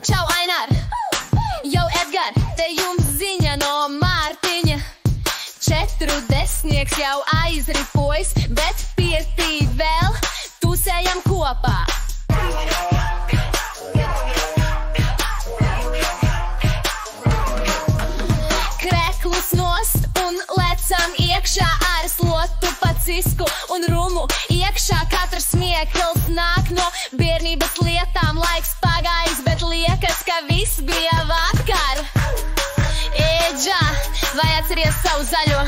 Čau, Ainar! Jau, Edgar, te jums ziņa no Mārtiņa. 40 jau aizripojis, bet pirtī vēl tusējam kopā. Kreklus nost un lecam iekšā ar slotu pa cisku un rumu. Iekšā katrs smiekls nāk no bērnības lietām. Laiks pagājis, bet liekas, ka viss bija vakar. Ēģā, vai atceries savu zaļo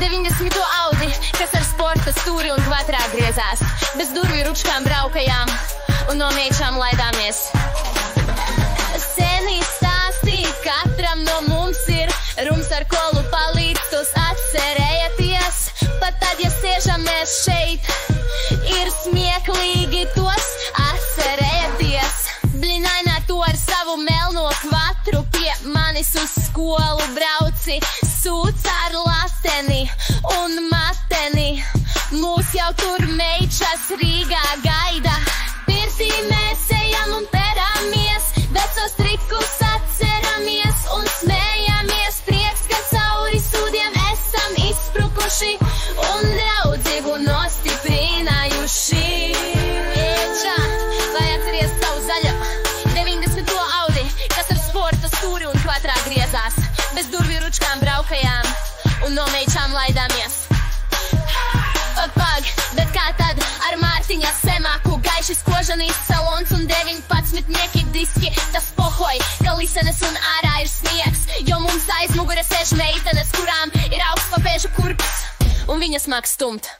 90. Audi, kas ar sporta stūri un kvatrā griezās? Bez durvju ručkām braukajām un no meičām laidāmies. Seni stāstī, katram no mums ir rums ar kolu palīdzus, atcerējaties. Pat tad, ja sēžamies šeit, ir smieklīgi tos atcerējaties. Blinainā tu ar savu melno kvatru pie manis uz skolu brauci. Sūc ar lateni un mateni. Mūs jau tur meičas Rīgā gaida. Pirtī mēs ejam un peramies, vecos trikus atceramies un smējamies. Prieks, ka cauri sūdiem esam izsprukuši un draudzīgu nostiprinājuši. Ēģā, vai atceries savu zaļo 90. Audi, kas ar sporta stūri un kvatrā griezās? Bez durvju ručkām braukajām un no meičām laidāmies. Pag, bet kā tad ar Mārtiņa semāku? Gaiši skožanīs salons un 19 diski. Tas pohoj, ka lisenes un ārā ir sniegs, jo mums aiz mugure sēž meitenes, kurām ir augsts papēžu kurpes un viņas māk stumt.